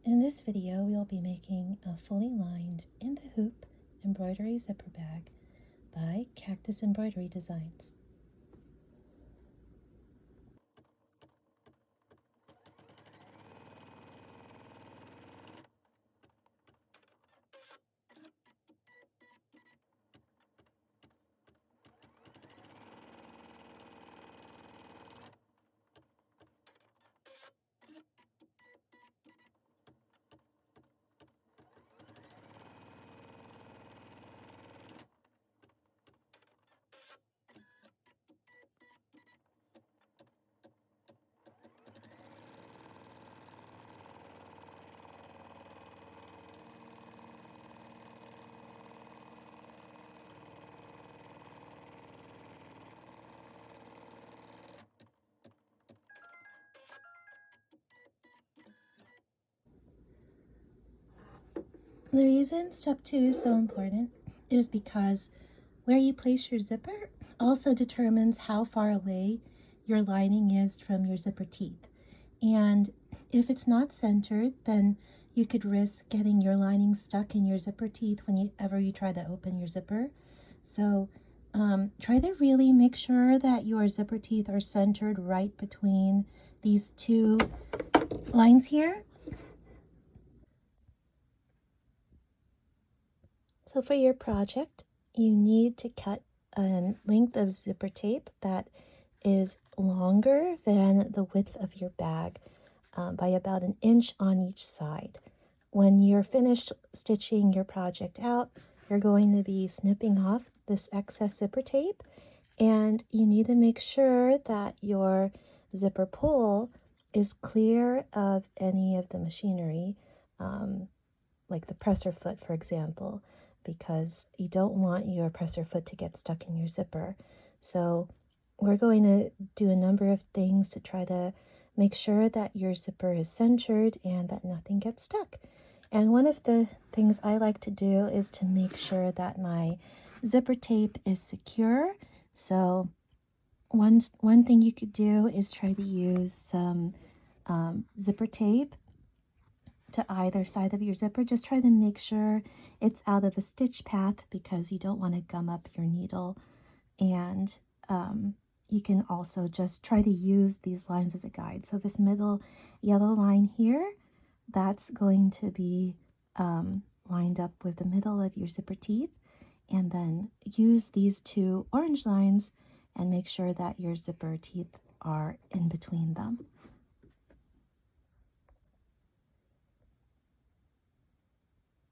In this video, we'll be making a fully lined in the hoop embroidery zipper bag by Cactus Embroidery Designs. The reason step 2 is so important is because where you place your zipper also determines how far away your lining is from your zipper teeth. And if it's not centered, then you could risk getting your lining stuck in your zipper teeth whenever you try to open your zipper. So try to really make sure that your zipper teeth are centered right between these two lines here. So for your project, you need to cut a length of zipper tape that is longer than the width of your bag by about 1 inch on each side. When you're finished stitching your project out, you're going to be snipping off this excess zipper tape, and you need to make sure that your zipper pull is clear of any of the machinery, like the presser foot, for example, because you don't want your presser foot to get stuck in your zipper. So we're going to do a number of things to try to make sure that your zipper is centered and that nothing gets stuck. And one of the things I like to do is to make sure that my zipper tape is secure. So one thing you could do is try to use some zipper tape to either side of your zipper. Just try to make sure it's out of a stitch path because you don't want to gum up your needle. And you can also just try to use these lines as a guide. So this middle yellow line here, that's going to be lined up with the middle of your zipper teeth. And then use these two orange lines and make sure that your zipper teeth are in between them.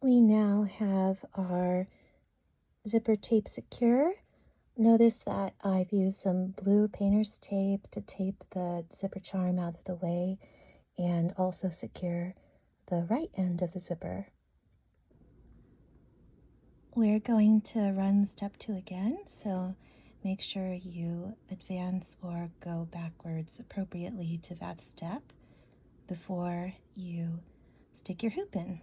We now have our zipper tape secure. Notice that I've used some blue painter's tape to tape the zipper charm out of the way and also secure the right end of the zipper. We're going to run step 2 again, so make sure you advance or go backwards appropriately to that step before you stick your hoop in.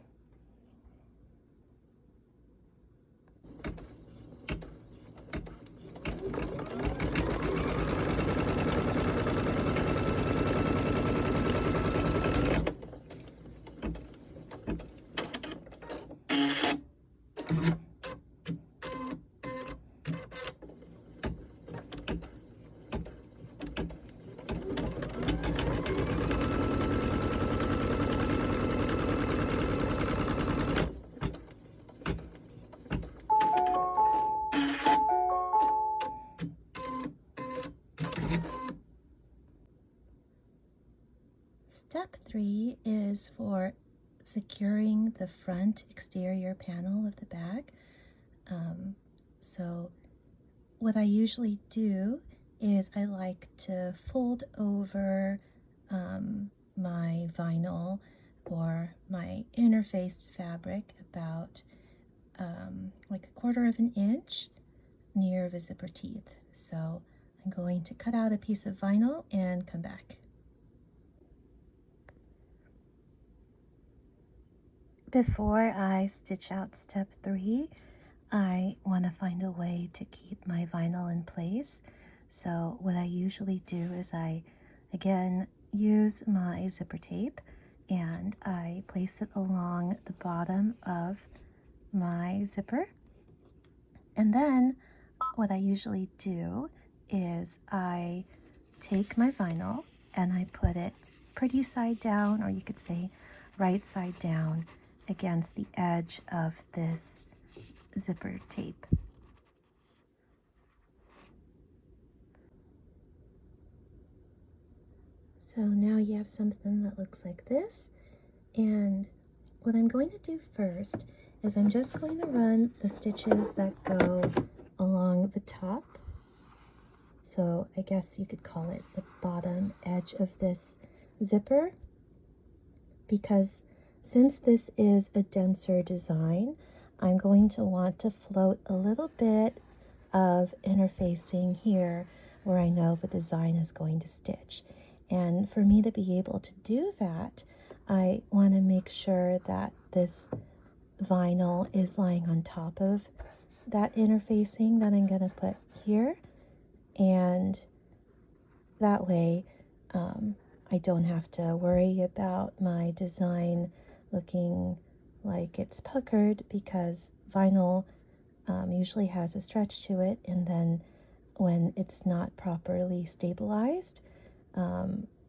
Step 3 is for securing the front exterior panel of the bag. So what I usually do is I like to fold over my vinyl or my interfaced fabric about like 1/4 of an inch near the zipper teeth. So I'm going to cut out a piece of vinyl and come back. Before I stitch out step 3, I want to find a way to keep my vinyl in place. So what I usually do is I, again, use my zipper tape and I place it along the bottom of my zipper. And then what I usually do is I take my vinyl and I put it pretty side down, or you could say right side down, against the edge of this zipper tape. So now you have something that looks like this. And what I'm going to do first is I'm just going to run the stitches that go along the top. So I guess you could call it the bottom edge of this zipper, because since this is a denser design, I'm going to want to float a little bit of interfacing here where I know the design is going to stitch. And for me to be able to do that, I want to make sure that this vinyl is lying on top of that interfacing that I'm going to put here. And that way I don't have to worry about my design looking like it's puckered, because vinyl usually has a stretch to it, and then when it's not properly stabilized,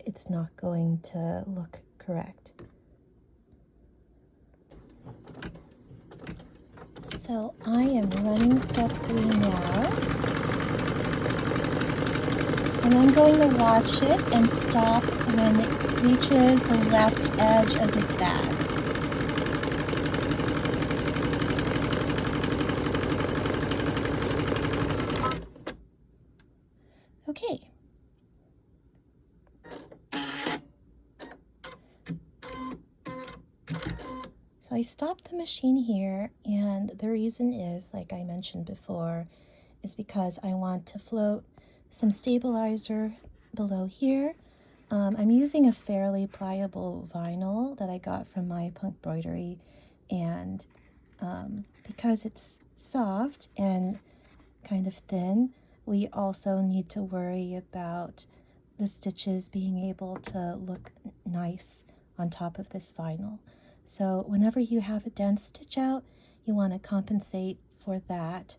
it's not going to look correct. So I am running step 3 now, and I'm going to watch it and stop when it reaches the left edge of this bag. Okay. So I stopped the machine here, and the reason is, like I mentioned before, is because I want to float some stabilizer below here. I'm using a fairly pliable vinyl that I got from my Embroidery, and because it's soft and kind of thin, we also need to worry about the stitches being able to look nice on top of this vinyl. So whenever you have a dense stitch out, you want to compensate for that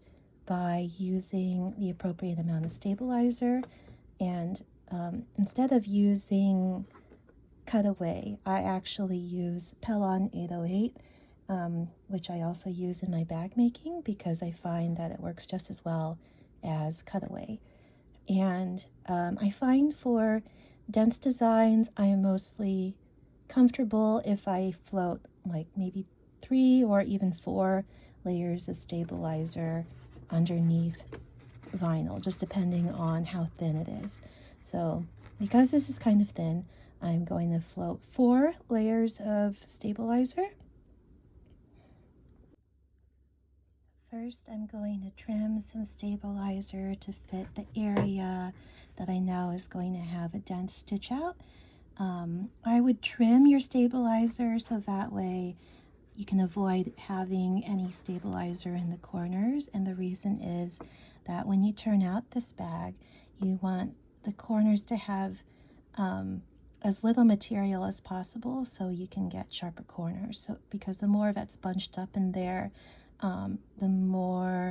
by using the appropriate amount of stabilizer. And instead of using cutaway, I actually use Pellon 808, which I also use in my bag making, because I find that it works just as well as cutaway. And I find for dense designs, I am mostly comfortable if I float like maybe 3 or even 4 layers of stabilizer underneath vinyl, just depending on how thin it is. So because this is kind of thin, I'm going to float 4 layers of stabilizer. First, I'm going to trim some stabilizer to fit the area that I know is going to have a dense stitch out. I would trim your stabilizer so that way you can avoid having any stabilizer in the corners. And the reason is that when you turn out this bag, you want the corners to have as little material as possible so you can get sharper corners. So because the more that's bunched up in there, the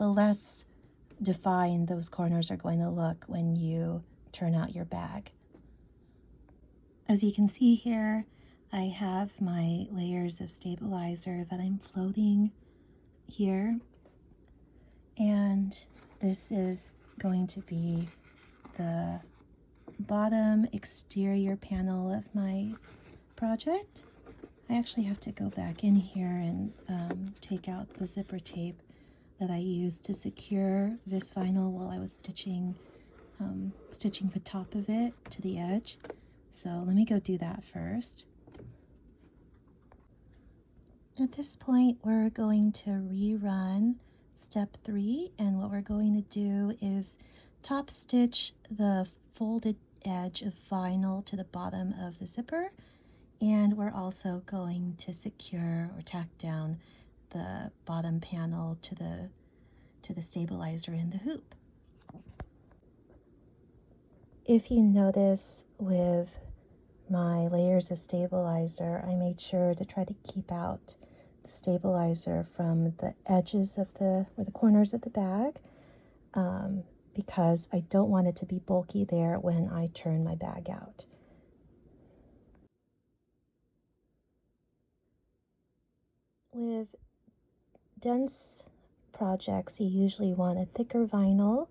less defined those corners are going to look when you turn out your bag. As you can see here, I have my layers of stabilizer that I'm floating here, and this is going to be the bottom exterior panel of my project. I actually have to go back in here and take out the zipper tape that I used to secure this vinyl while I was stitching the top of it to the edge. So let me go do that first. At this point, we're going to rerun step 3, and what we're going to do is top stitch the folded edge of vinyl to the bottom of the zipper, and we're also going to secure or tack down the bottom panel to the stabilizer in the hoop. If you notice with my layers of stabilizer, I made sure to try to keep out the stabilizer from the edges of the, or the corners of the bag, because I don't want it to be bulky there when I turn my bag out. With dense projects, you usually want a thicker vinyl,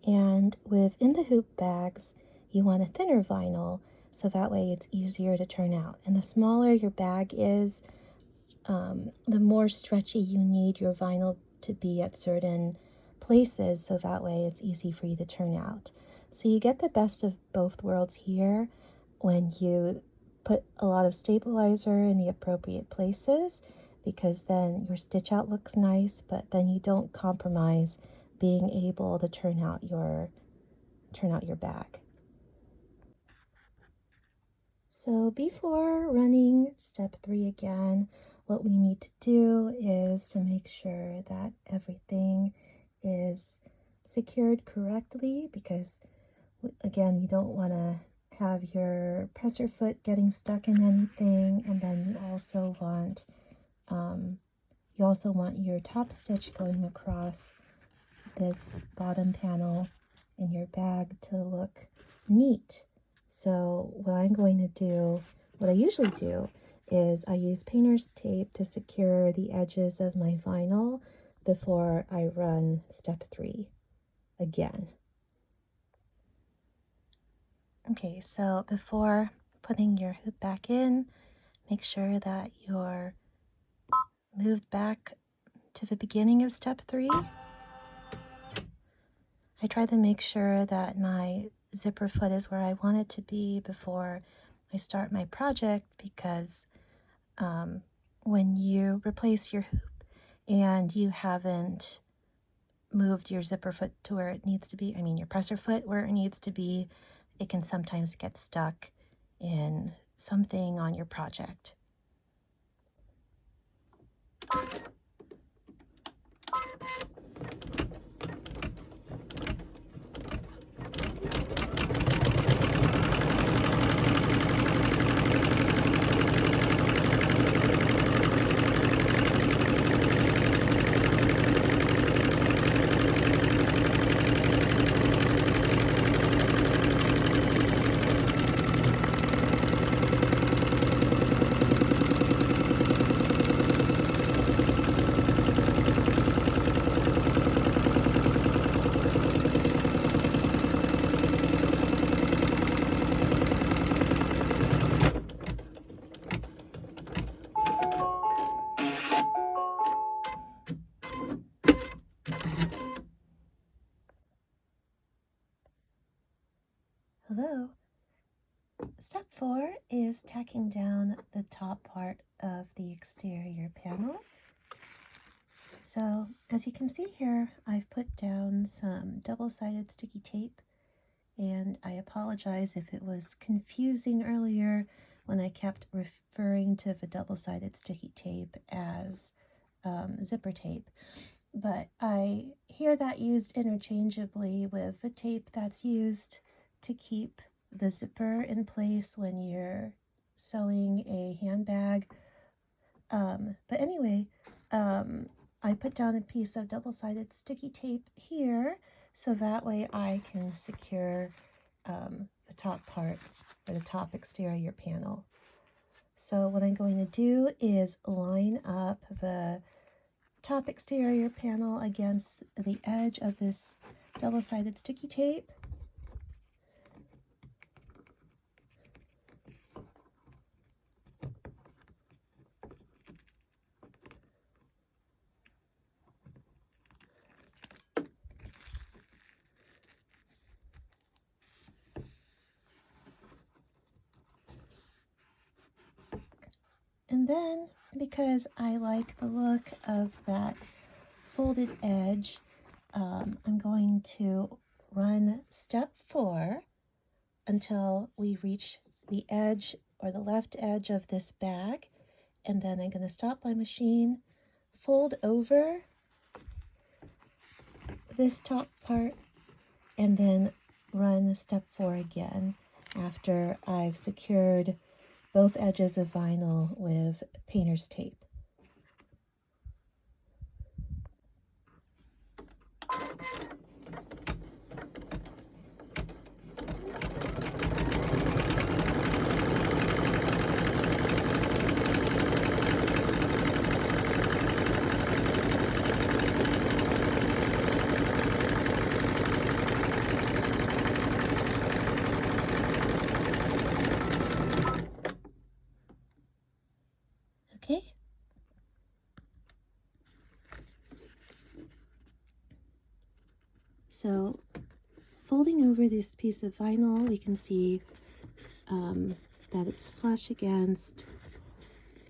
and within the hoop bags, you want a thinner vinyl, so that way it's easier to turn out. And the smaller your bag is, the more stretchy you need your vinyl to be at certain places, so that way it's easy for you to turn out. So you get the best of both worlds here when you put a lot of stabilizer in the appropriate places, because then your stitch out looks nice, but then you don't compromise being able to turn out your bag. So before running step 3 again, what we need to do is to make sure that everything is secured correctly, because again, you don't want to have your presser foot getting stuck in anything, and then you also want your top stitch going across this bottom panel in your bag to look neat. So what I usually do is I use painter's tape to secure the edges of my vinyl before I run step 3 again. Okay, so before putting your hoop back in, make sure that you're moved back to the beginning of step 3. I try to make sure that my zipper foot is where I want it to be before I start my project, because when you replace your hoop and you haven't moved your zipper foot to where it needs to be, your presser foot where it needs to be, it can sometimes get stuck in something on your project. Hello. Step 4 is tacking down the top part of the exterior panel. So as you can see here, I've put down some double-sided sticky tape, and I apologize if it was confusing earlier when I kept referring to the double-sided sticky tape as zipper tape. But I hear that used interchangeably with the tape that's used to keep the zipper in place when you're sewing a handbag. But anyway, I put down a piece of double-sided sticky tape here, so that way I can secure the top part, or the top exterior panel. So what I'm going to do is line up the top exterior panel against the edge of this double-sided sticky tape. And then, because I like the look of that folded edge, I'm going to run step 4 until we reach the edge, or the left edge of this bag, and then I'm going to stop my machine, fold over this top part, and then run step 4 again. after I've secured both edges of vinyl with painter's tape. Okay. So folding over this piece of vinyl, we can see that it's flush against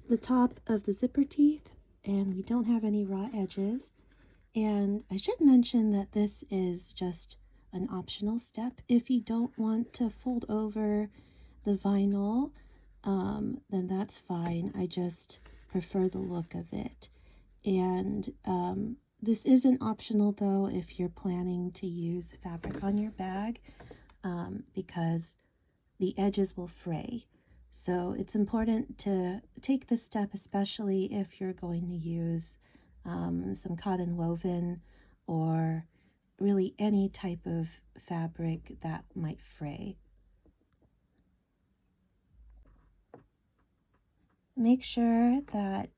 the top of the zipper teeth, and we don't have any raw edges. And I should mention that this is just an optional step. If you don't want to fold over the vinyl, then that's fine. I just prefer the look of it. And this isn't optional though if you're planning to use fabric on your bag, because the edges will fray. So it's important to take this step, especially if you're going to use some cotton woven or really any type of fabric that might fray. Make sure that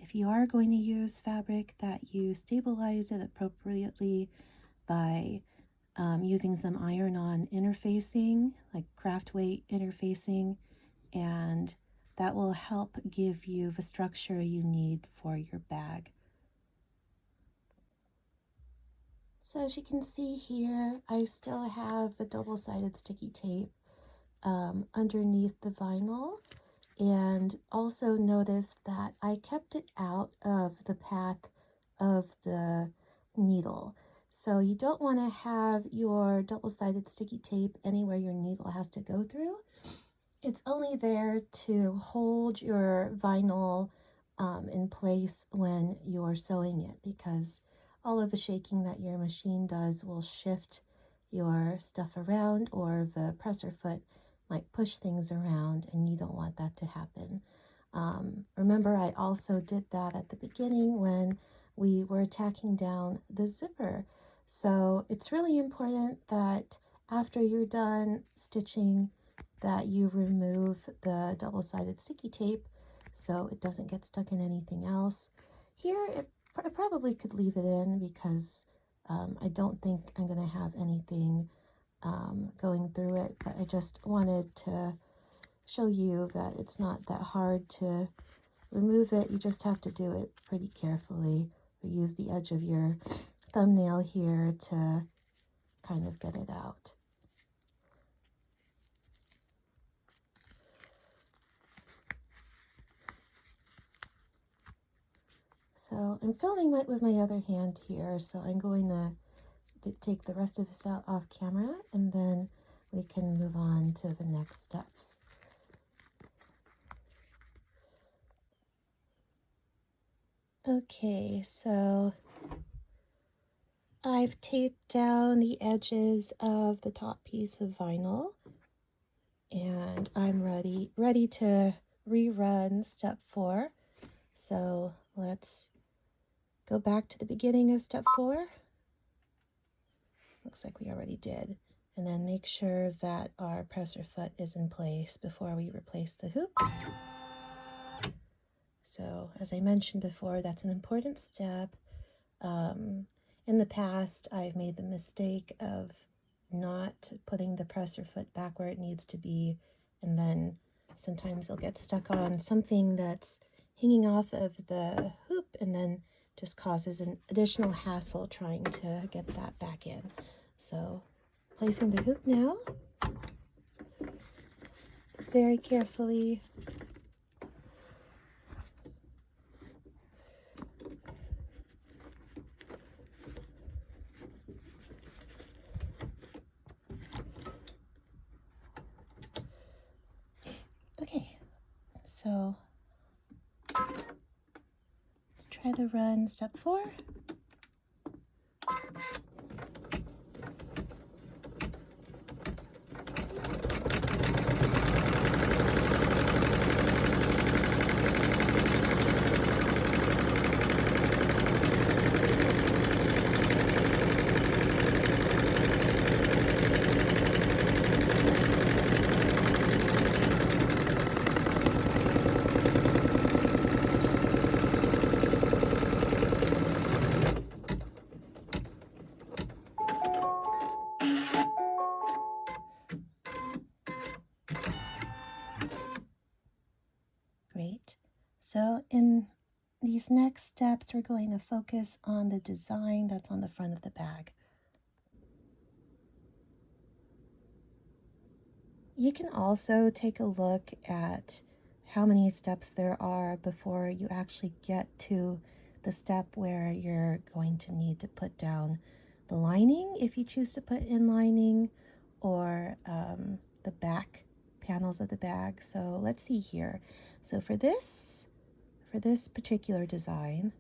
if you are going to use fabric, that you stabilize it appropriately by using some iron-on interfacing, like craft weight interfacing, and that will help give you the structure you need for your bag. So as you can see here, I still have the double-sided sticky tape underneath the vinyl, and also notice that I kept it out of the path of the needle. So you don't want to have your double-sided sticky tape anywhere your needle has to go through. It's only there to hold your vinyl in place when you're sewing it, because all of the shaking that your machine does will shift your stuff around, or the presser foot might push things around, and you don't want that to happen. Remember, I also did that at the beginning when we were tacking down the zipper. So it's really important that after you're done stitching, that you remove the double-sided sticky tape so it doesn't get stuck in anything else. Here, I probably could leave it in because I don't think I'm going to have anything going through it, but I just wanted to show you that it's not that hard to remove it. You just have to do it pretty carefully, or use the edge of your thumbnail here to kind of get it out. So I'm filming with my other hand here, so I'm going to take the rest of this out off camera, and then we can move on to the next steps. Okay, so I've taped down the edges of the top piece of vinyl, and I'm ready to rerun step 4. So let's go back to the beginning of step 4. Looks like we already did. And then make sure that our presser foot is in place before we replace the hoop. So as I mentioned before, that's an important step. In the past, I've made the mistake of not putting the presser foot back where it needs to be, and then sometimes it'll get stuck on something that's hanging off of the hoop, and then just causes an additional hassle trying to get that back in. So placing the hoop now, very carefully. Okay, so let's try to run step 4. So in these next steps, we're going to focus on the design that's on the front of the bag. You can also take a look at how many steps there are before you actually get to the step where you're going to need to put down the lining, if you choose to put in lining, or the back panels of the bag. So let's see here. So for this particular design,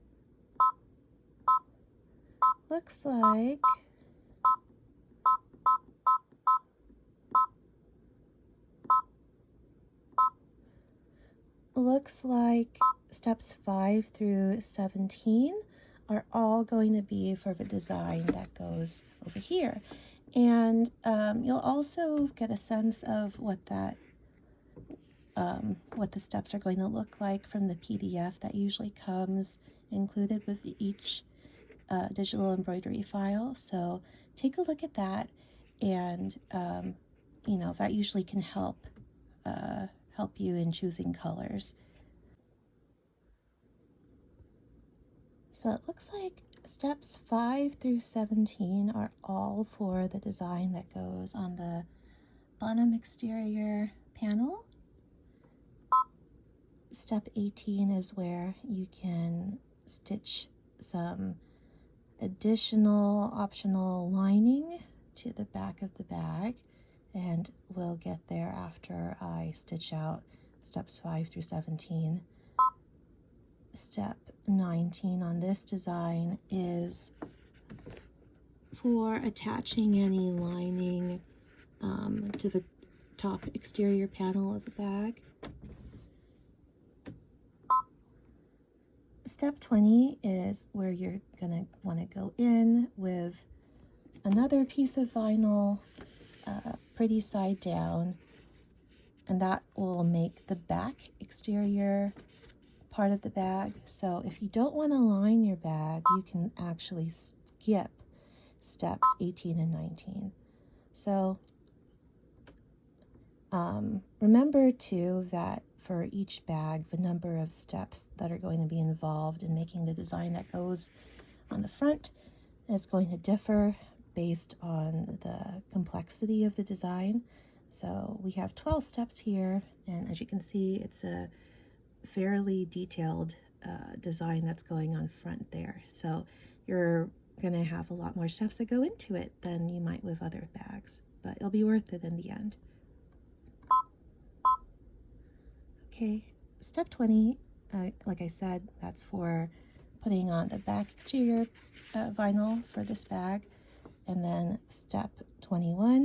looks like steps 5 through 17 are all going to be for the design that goes over here. And you'll also get a sense of what that what the steps are going to look like from the PDF that usually comes included with each digital embroidery file. So take a look at that, and you know, that usually can help you in choosing colors. So it looks like steps 5 through 17 are all for the design that goes on the bottom exterior panel. Step 18 is where you can stitch some additional optional lining to the back of the bag, and we'll get there after I stitch out steps 5 through 17. Step 19 on this design is for attaching any lining to the top exterior panel of the bag. Step 20 is where you're gonna want to go in with another piece of vinyl, pretty side down, and that will make the back exterior part of the bag. So if you don't want to line your bag, you can actually skip steps 18 and 19. So remember too that for each bag, the number of steps that are going to be involved in making the design that goes on the front is going to differ based on the complexity of the design. So we have 12 steps here, and as you can see, it's a fairly detailed design that's going on front there. So you're going to have a lot more steps that go into it than you might with other bags, but it'll be worth it in the end. Okay, step 20, like I said, that's for putting on the back exterior vinyl for this bag. And then step 21,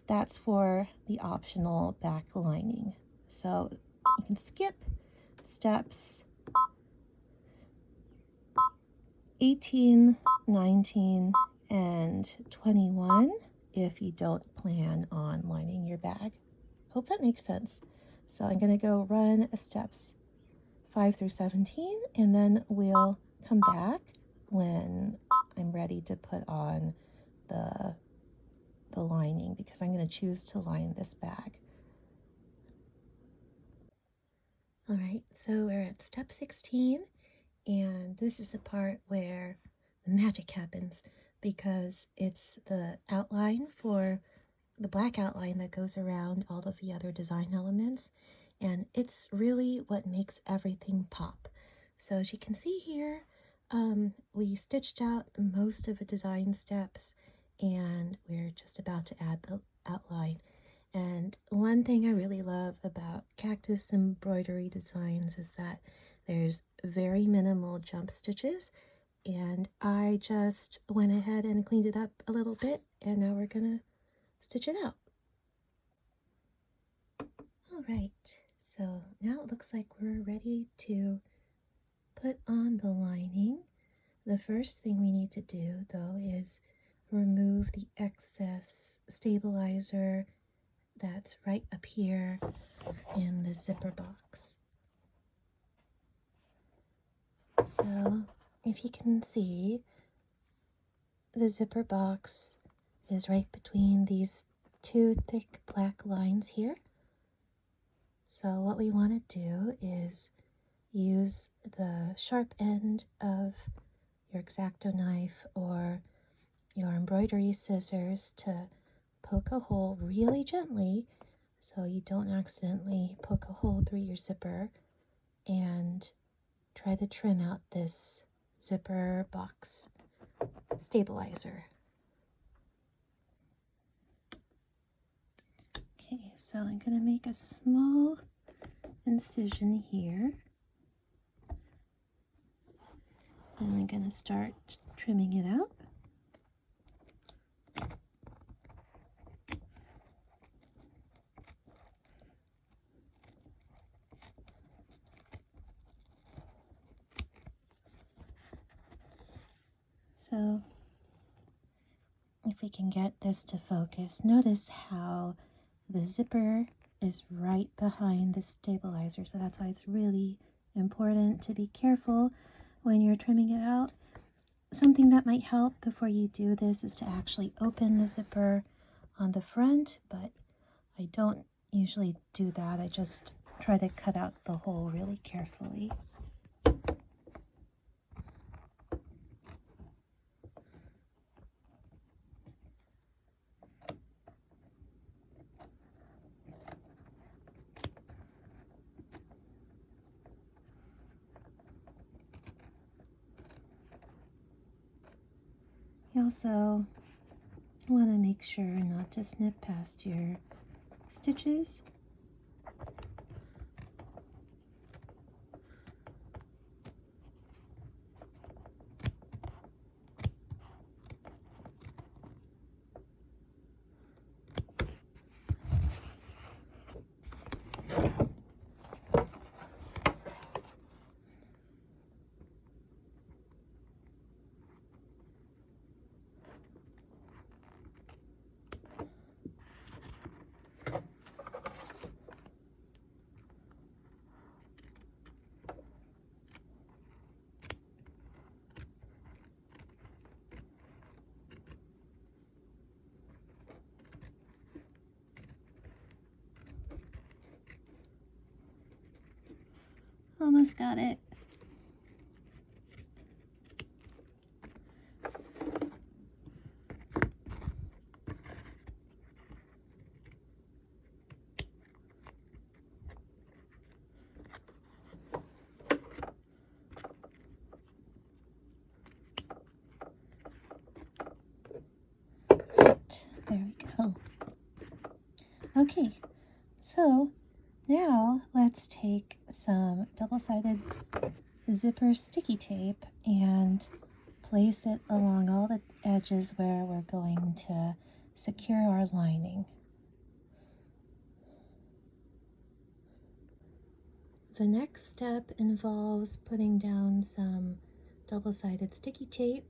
that's for the optional back lining. So you can skip steps 18, 19, and 21 if you don't plan on lining your bag. Hope that makes sense. So I'm going to go run steps 5 through 17, and then we'll come back when I'm ready to put on the lining, because I'm going to choose to line this bag. All right, so we're at step 16, and this is the part where the magic happens, because it's the outline for the black outline that goes around all of the other design elements, and it's really what makes everything pop. So as you can see here, we stitched out most of the design steps, and we're just about to add the outline. And one thing I really love about Cactus embroidery designs is that there's very minimal jump stitches, and I just went ahead and cleaned it up a little bit, and now we're gonna stitch it out. All right, so now it looks like we're ready to put on the lining. The first thing we need to do, though, is remove the excess stabilizer that's right up here in the zipper box. So if you can see, the zipper box is right between these two thick black lines here. So what we want to do is use the sharp end of your X-Acto knife or your embroidery scissors to poke a hole really gently so you don't accidentally poke a hole through your zipper, and try to trim out this zipper box stabilizer. Okay, so I'm going to make a small incision here, and I'm going to start trimming it out. So if we can get this to focus, notice how the zipper is right behind the stabilizer. So that's why it's really important to be careful when you're trimming it out. Something that might help before you do this is to actually open the zipper on the front, but I don't usually do that. I just try to cut out the hole really carefully. You also want to make sure not to snip past your stitches. Almost got it. There we go. Okay, so now let's take some double-sided zipper sticky tape and place it along all the edges where we're going to secure our lining. The next step involves putting down some double-sided sticky tape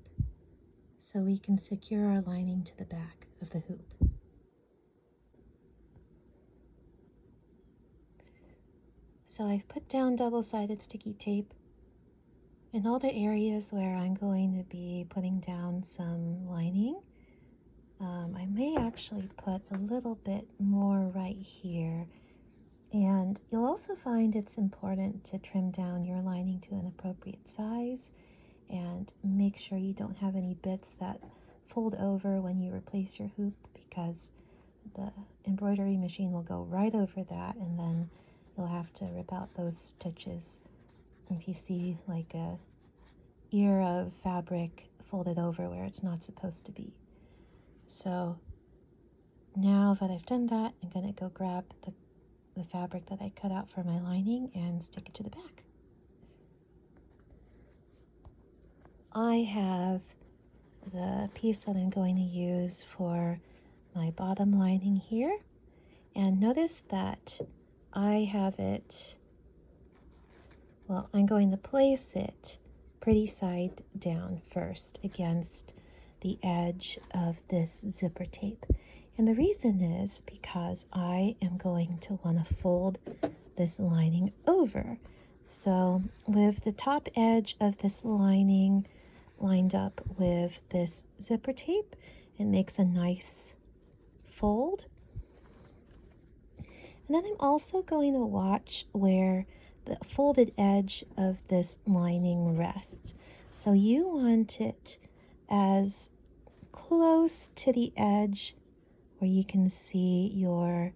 so we can secure our lining to the back of the hoop. So I've put down double-sided sticky tape in all the areas where I'm going to be putting down some lining. I may actually put a little bit more right here, and you'll also find it's important to trim down your lining to an appropriate size and make sure you don't have any bits that fold over when you replace your hoop, because the embroidery machine will go right over that, and then you'll have to rip out those stitches if you see like a ear of fabric folded over where it's not supposed to be. So now that I've done that, I'm going to go grab the fabric that I cut out for my lining and stick it to the back. I have the piece that I'm going to use for my bottom lining here, and notice that I have it, well, I'm going to place it pretty side down first against the edge of this zipper tape. And the reason is because I am going to want to fold this lining over. So with the top edge of this lining lined up with this zipper tape, it makes a nice fold. And then I'm also going to watch where the folded edge of this lining rests. So you want it as close to the edge where you can see your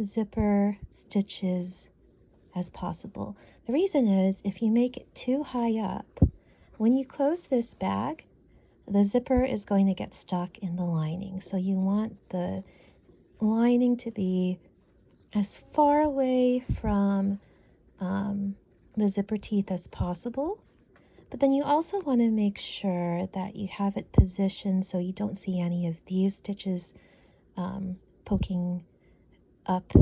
zipper stitches as possible. The reason is if you make it too high up, when you close this bag, the zipper is going to get stuck in the lining. So you want the lining to be as far away from the zipper teeth as possible. But then you also want to make sure that you have it positioned so you don't see any of these stitches poking up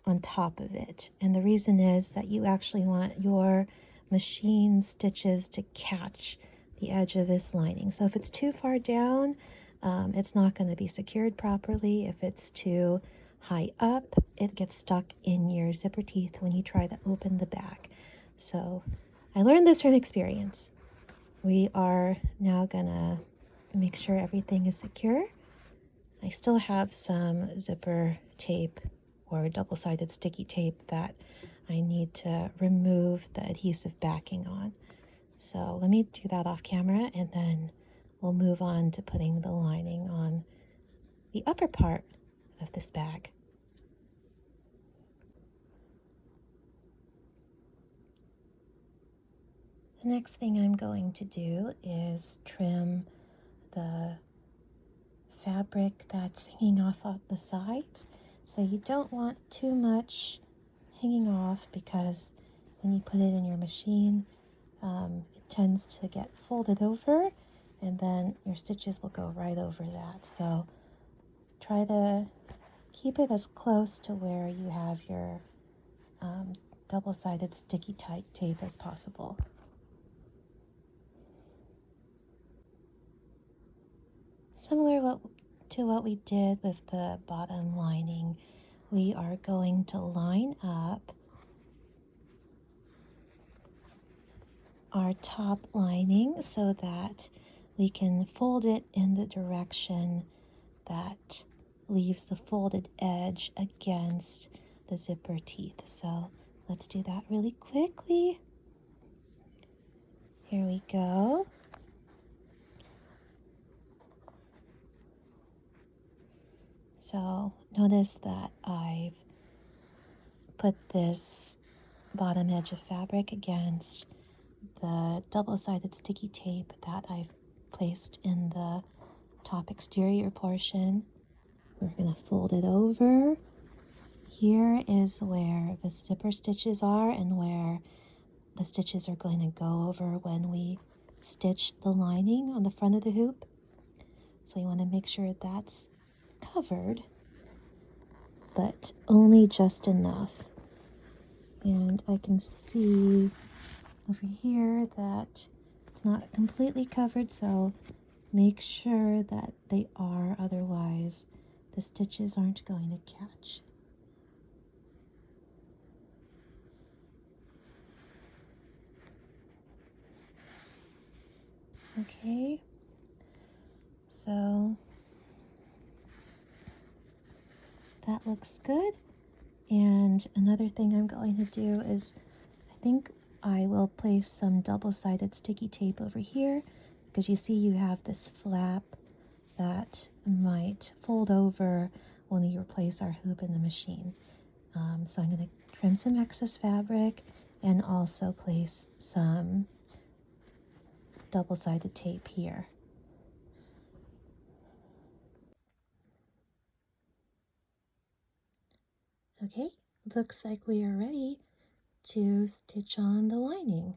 on top of it. And the reason is that you actually want your machine stitches to catch the edge of this lining. So if it's too far down, it's not going to be secured properly. If it's too high up, it gets stuck in your zipper teeth when you try to open the bag. So I learned this from experience. We are now gonna make sure everything is secure. I still have some zipper tape or double-sided sticky tape that I need to remove the adhesive backing on. So let me do that off camera, and then we'll move on to putting the lining on the upper part of this bag. The next thing I'm going to do is trim the fabric that's hanging off the sides. So you don't want too much hanging off, because when you put it in your machine, it tends to get folded over, and then your stitches will go right over that. So try to keep it as close to where you have your double-sided sticky tight tape as possible. Similar to what we did with the bottom lining, we are going to line up our top lining so that we can fold it in the direction that leaves the folded edge against the zipper teeth. So let's do that really quickly. Here we go. So notice that I've put this bottom edge of fabric against the double-sided sticky tape that I've placed in the top exterior portion. We're going to fold it over. Here is where the zipper stitches are and where the stitches are going to go over when we stitch the lining on the front of the hoop. So you want to make sure that's covered, but only just enough. And I can see over here that it's not completely covered, so make sure that they are, otherwise the stitches aren't going to catch. Okay, so that looks good. And another thing I'm going to do is, I think I will place some double-sided sticky tape over here, because you see you have this flap that might fold over when you replace our hoop in the machine. So I'm going to trim some excess fabric and also place some double-sided tape here. Okay, looks like we are ready to stitch on the lining.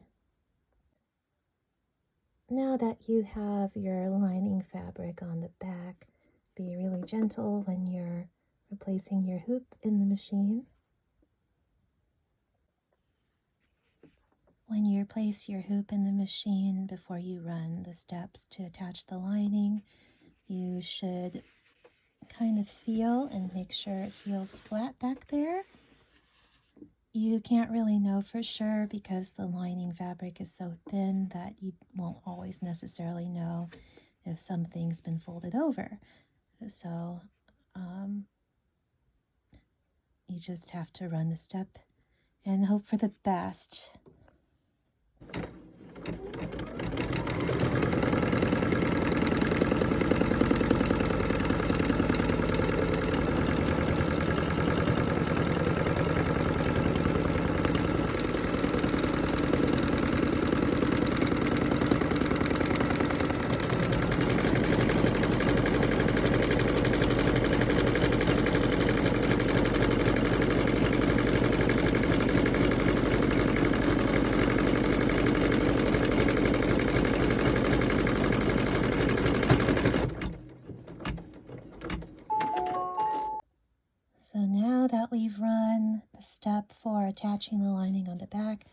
Now that you have your lining fabric on the back, be really gentle when you're replacing your hoop in the machine. When you place your hoop in the machine, before you run the steps to attach the lining, you should kind of feel and make sure it feels flat back there. You can't really know for sure because the lining fabric is so thin that you won't always necessarily know if something's been folded over. So you just have to run the step and hope for the best. So now that we've run the step for attaching the lining on the back,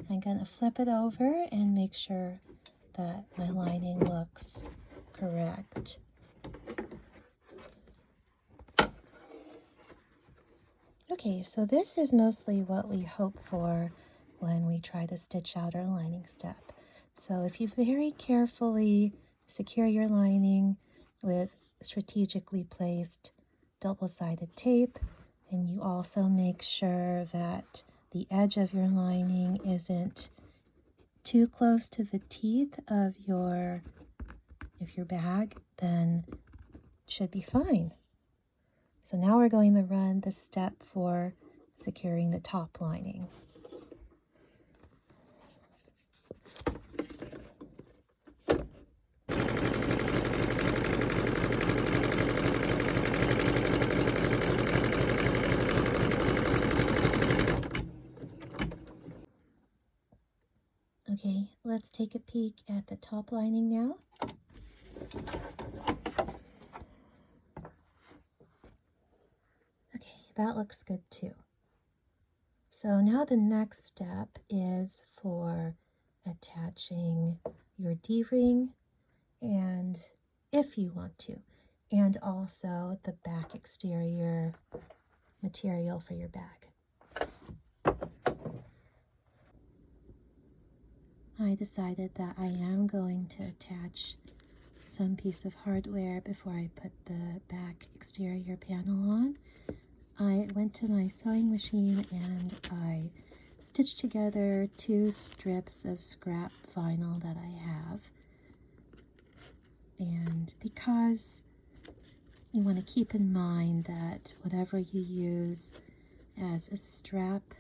I'm going to flip it over and make sure that my lining looks correct. Okay, so this is mostly what we hope for when we try to stitch out our lining step. So if you very carefully secure your lining with strategically placed double-sided tape, and you also make sure that the edge of your lining isn't too close to the teeth of your bag, then it should be fine. So now we're going to run the step for securing the top lining. Okay, let's take a peek at the top lining now. Okay, that looks good too. So now the next step is for attaching your D-ring, and if you want to, and also the back exterior material for your bag. I decided that I am going to attach some piece of hardware before I put the back exterior panel on. I went to my sewing machine and I stitched together 2 strips of scrap vinyl that I have. And because you want to keep in mind that whatever you use as a strap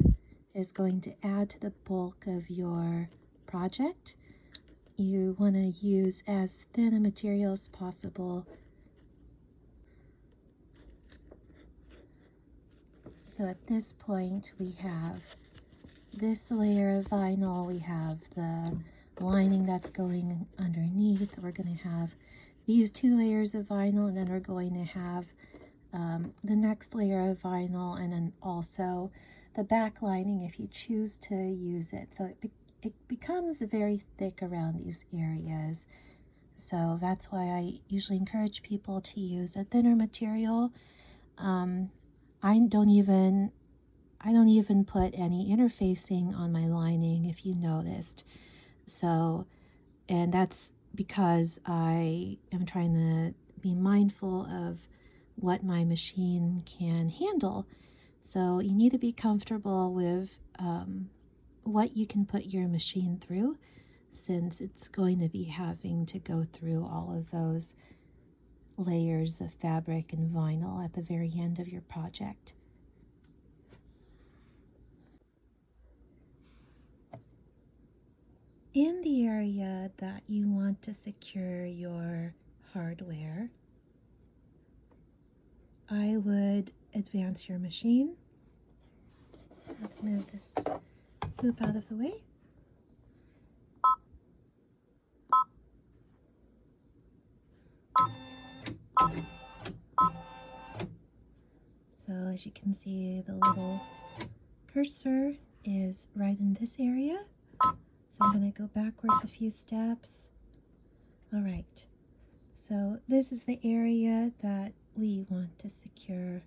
is going to add to the bulk of your project, you want to use as thin a material as possible. So at this point we have this layer of vinyl, we have the lining that's going underneath, we're going to have these 2 layers of vinyl, and then we're going to have the next layer of vinyl, and then also the back lining if you choose to use it. So it becomes very thick around these areas. So that's why I usually encourage people to use a thinner material. I don't even put any interfacing on my lining, if you noticed. So, and that's because I am trying to be mindful of what my machine can handle. So you need to be comfortable with what you can put your machine through, since it's going to be having to go through all of those layers of fabric and vinyl at the very end of your project. In the area that you want to secure your hardware, I would advance your machine. Let's move this hoop out of the way. So as you can see, the little cursor is right in this area. So I'm going to go backwards a few steps. All right, so this is the area that we want to secure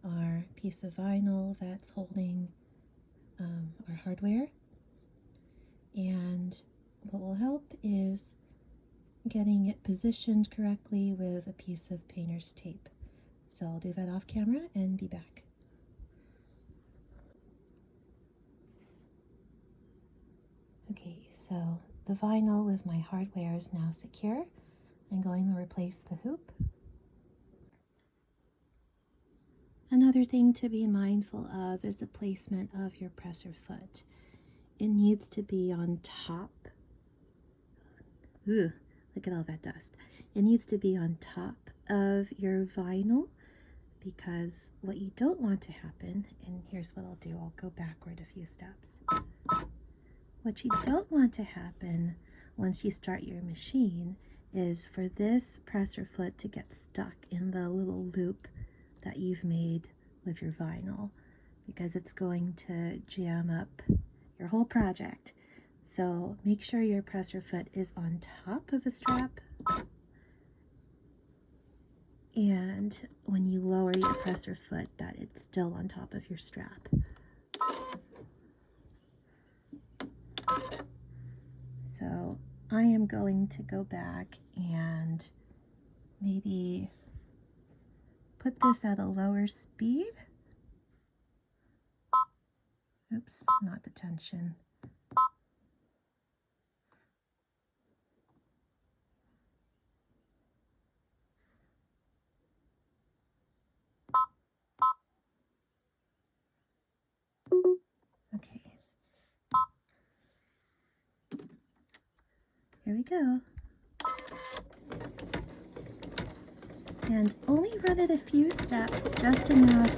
our piece of vinyl that's holding our hardware. And what will help is getting it positioned correctly with a piece of painter's tape. So I'll do that off camera and be back. Okay, so the vinyl with my hardware is now secure. I'm going to replace the hoop. Another thing to be mindful of is the placement of your presser foot. It needs to be on top. Ooh, look at all that dust. It needs to be on top of your vinyl, because what you don't want to happen, and here's what I'll do, I'll go backward a few steps. What you don't want to happen once you start your machine is for this presser foot to get stuck in the little loop that you've made with your vinyl, because it's going to jam up your whole project. So make sure your presser foot is on top of a strap, and when you lower your presser foot, that it's still on top of your strap. So I am going to go back and maybe put this at a lower speed. Oops, not the tension. Okay. Here we go. And only run it a few steps, just enough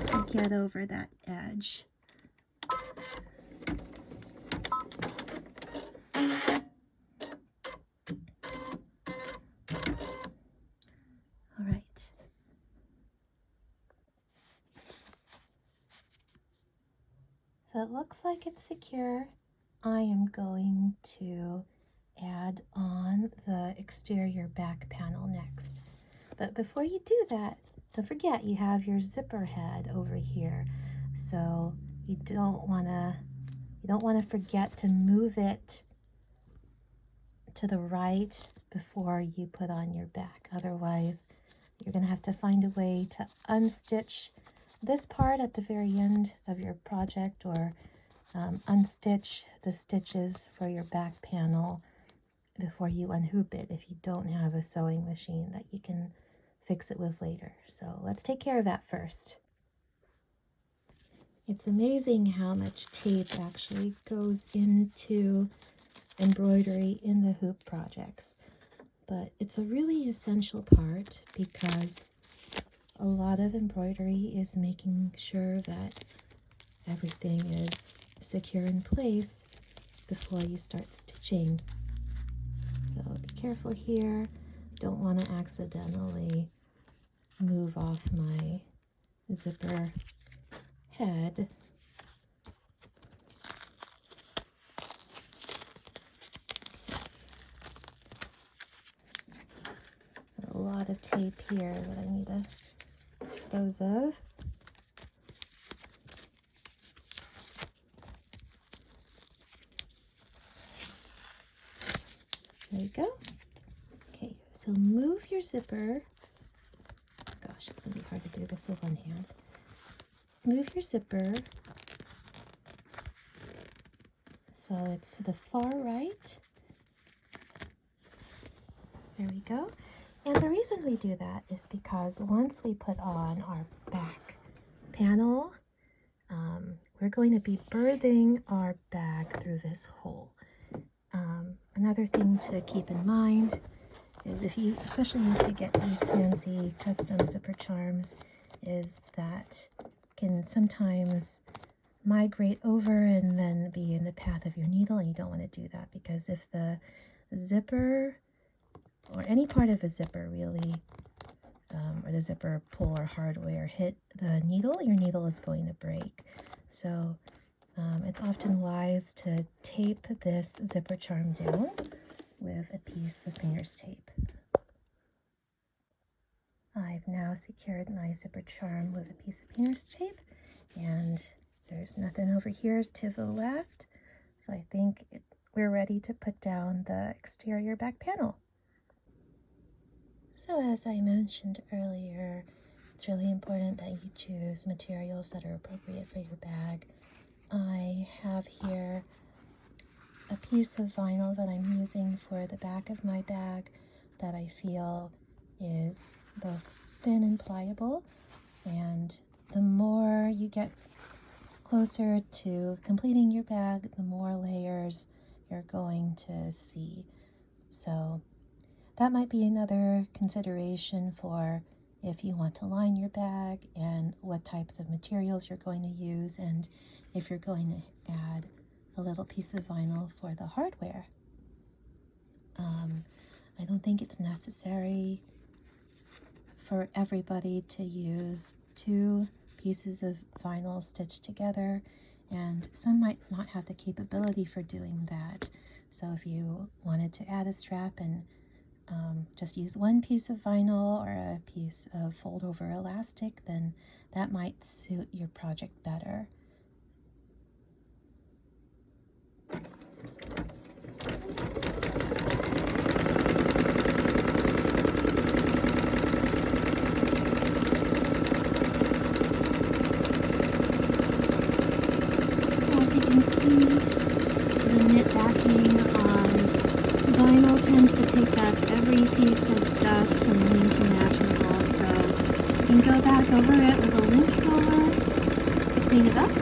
to get over that edge. All right. So it looks like it's secure. I am going to add on the exterior back panel next. But before you do that, don't forget you have your zipper head over here. So you don't want to forget to move it to the right before you put on your back. Otherwise, you're going to have to find a way to unstitch this part at the very end of your project, or unstitch the stitches for your back panel before you unhoop it if you don't have a sewing machine that you can fix it with later. So let's take care of that first. It's amazing how much tape actually goes into embroidery in the hoop projects, but it's a really essential part because a lot of embroidery is making sure that everything is secure in place before you start stitching. So be careful here. Don't want to accidentally move off my zipper head. A lot of tape here that I need to dispose of. There you go. Okay, so move your zipper. Gosh, it's going to be hard to do this with one hand. Move your zipper so it's to the far right. There we go. And the reason we do that is because once we put on our back panel, we're going to be birthing our bag through this hole. Another thing to keep in mind is especially if you get these fancy custom zipper charms, is that can sometimes migrate over and then be in the path of your needle, and you don't want to do that, because if the zipper or any part of a zipper really, or the zipper pull or hardware hit the needle, your needle is going to break. So it's often wise to tape this zipper charm down with a piece of painter's tape. I've now secured my zipper charm with a piece of painter's tape, and there's nothing over here to the left, so I think we're ready to put down the exterior back panel. So as I mentioned earlier, it's really important that you choose materials that are appropriate for your bag. I have here a piece of vinyl that I'm using for the back of my bag that I feel is both thin and pliable, and the more you get closer to completing your bag, the more layers you're going to see. So that might be another consideration for if you want to line your bag and what types of materials you're going to use, and if you're going to add a little piece of vinyl for the hardware. I don't think it's necessary for everybody to use 2 pieces of vinyl stitched together, and some might not have the capability for doing that. So if you wanted to add a strap and just use 1 piece of vinyl or a piece of fold over elastic, then that might suit your project better. As you can see, the knit backing on vinyl tends to pick up every piece of dust and lint imaginable, so you can go back over it with a lint roller to clean it up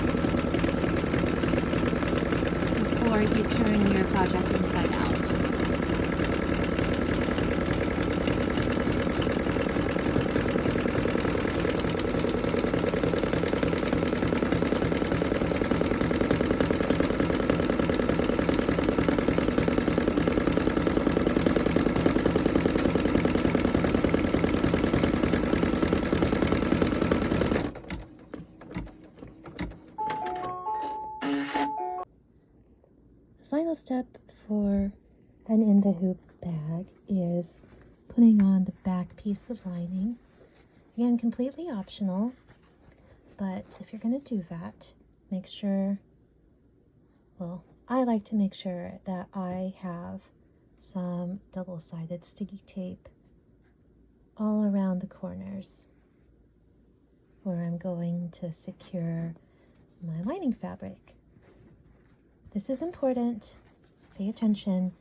before you turn your project inside out. Final step for an in the hoop bag is putting on the back piece of lining. Again, completely optional, but if you're going to do that, make sure, well, I like to make sure that I have some double-sided sticky tape all around the corners where I'm going to secure my lining fabric. This is important. Pay attention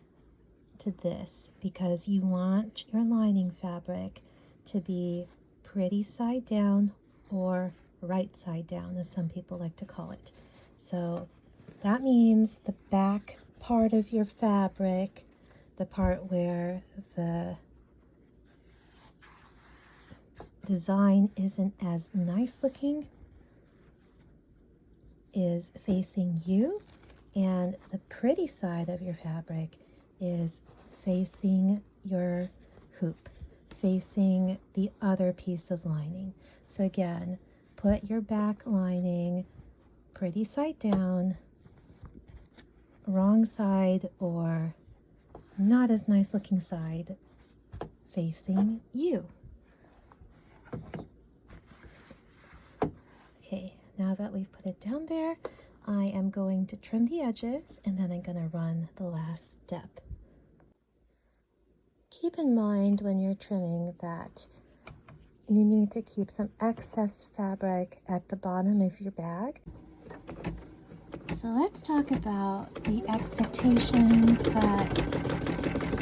to this because you want your lining fabric to be pretty side down, or right side down, as some people like to call it. So that means the back part of your fabric, the part where the design isn't as nice looking, is facing you, and the pretty side of your fabric is facing your hoop, facing the other piece of lining. So again, put your back lining pretty side down, wrong side or not as nice looking side facing you. Okay, now that we've put it down there, I am going to trim the edges and then I'm going to run the last step. Keep in mind when you're trimming that you need to keep some excess fabric at the bottom of your bag. So let's talk about the expectations that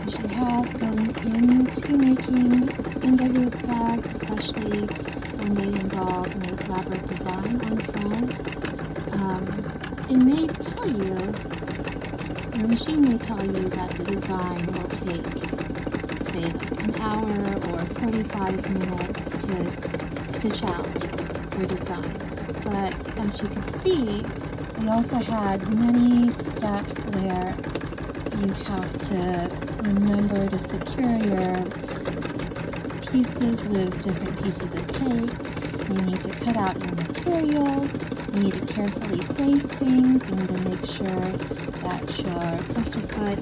you should have going into making in the hoop bags, especially when they involve an elaborate design on front. It may tell you, your machine may tell you that the design will take, say, like an hour or 45 minutes to stitch out your design. But as you can see, we also had many steps where you have to remember to secure your pieces with different pieces of tape. You need to cut out your materials. You need to carefully place things. You need to make sure that your poster foot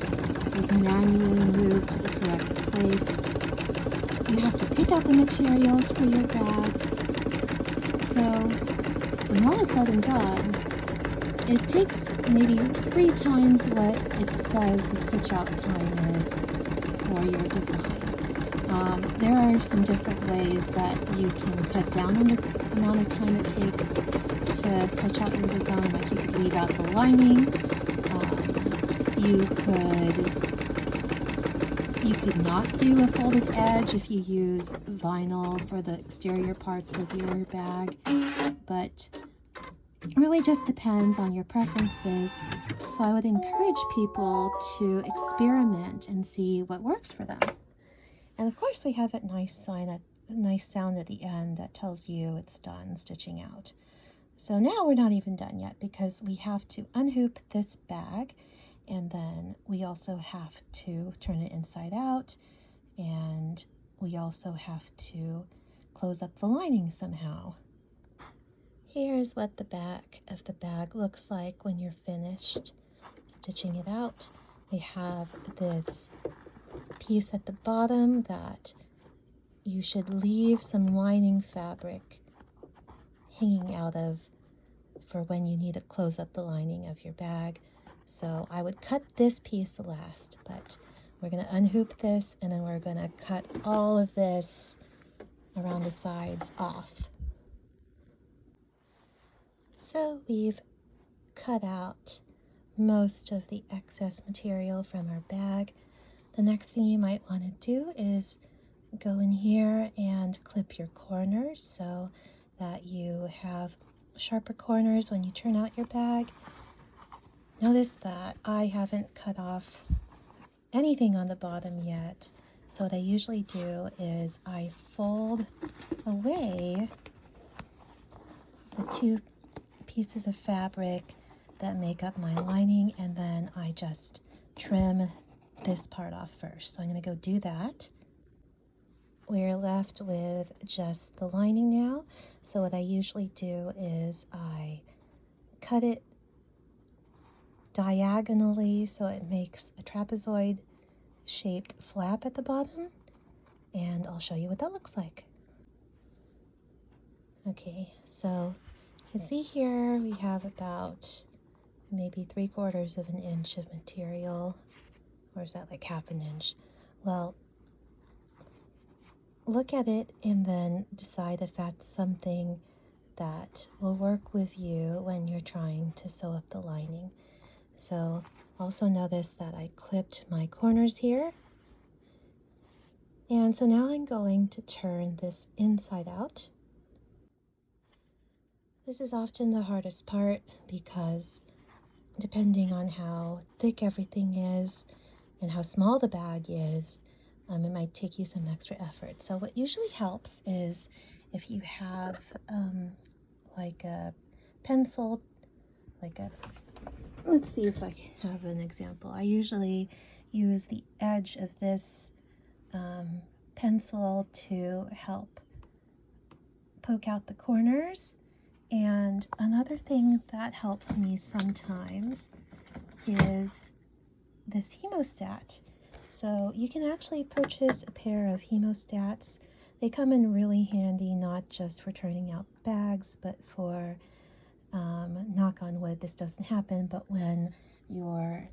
is manually moved to the correct place. You have to pick out the materials for your bag. So when all is said and done, it takes maybe 3 times what it says the stitch out time is for your design. There are some different ways that you can cut down on the amount of time it takes to stitch out your design. Like you could leave out the lining. You could not do a folded edge if you use vinyl for the exterior parts of your bag, but it really just depends on your preferences. So I would encourage people to experiment and see what works for them. And of course we have a nice sound at the end that tells you it's done stitching out. So now we're not even done yet, because we have to unhoop this bag, and then we also have to turn it inside out, and we also have to close up the lining somehow. Here's what the back of the bag looks like when you're finished stitching it out. We have this piece at the bottom that you should leave some lining fabric hanging out of for when you need to close up the lining of your bag. So I would cut this piece last, but we're going to unhoop this, and then we're going to cut all of this around the sides off. So we've cut out most of the excess material from our bag. The next thing you might want to do is go in here and clip your corners so that you have sharper corners when you turn out your bag. Notice that I haven't cut off anything on the bottom yet. So what I usually do is I fold away the two pieces of fabric that make up my lining, and then I just trim this part off first. So I'm going to go do that. We're left with just the lining now. So what I usually do is I cut it diagonally so it makes a trapezoid shaped flap at the bottom, and I'll show you what that looks like. Okay, so you can see here we have about maybe 3/4 of an inch of material, or is that like 1/2 inch? Well, look at it and then decide if that's something that will work with you when you're trying to sew up the lining. So also notice that I clipped my corners here. And so now I'm going to turn this inside out. This is often the hardest part, because depending on how thick everything is and how small the bag is, it might take you some extra effort. So what usually helps is if you have like a pencil, let's see if I have an example. I usually use the edge of this pencil to help poke out the corners. And another thing that helps me sometimes is this hemostat. So you can actually purchase a pair of hemostats. They come in really handy, not just for turning out bags, but for, knock on wood, this doesn't happen, but when your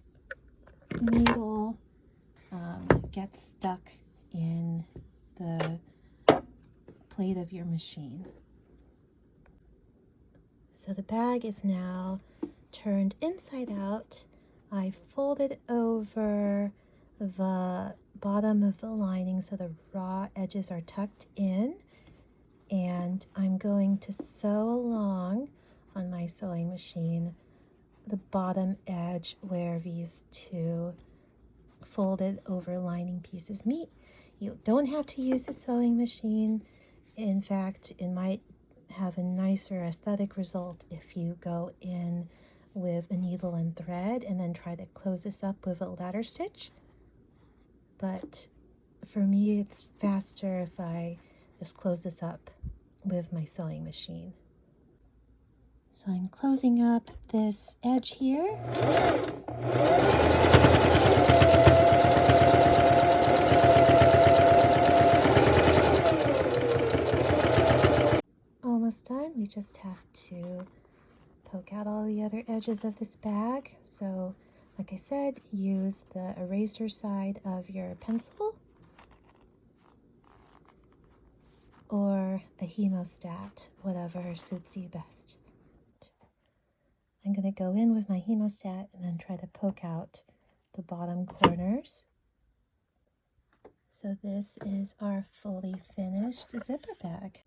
needle gets stuck in the plate of your machine. So the bag is now turned inside out. I folded over the bottom of the lining so the raw edges are tucked in, and I'm going to sew along on my sewing machine the bottom edge where these two folded over lining pieces meet. You don't have to use the sewing machine. In fact, it might have a nicer aesthetic result if you go in with a needle and thread and then try to close this up with a ladder stitch. But for me, it's faster if I just close this up with my sewing machine. So I'm closing up this edge here. Almost done. We just have to poke out all the other edges of this bag. So, like I said, use the eraser side of your pencil or a hemostat, whatever suits you best. I'm going to go in with my hemostat and then try to poke out the bottom corners. So this is our fully finished zipper bag.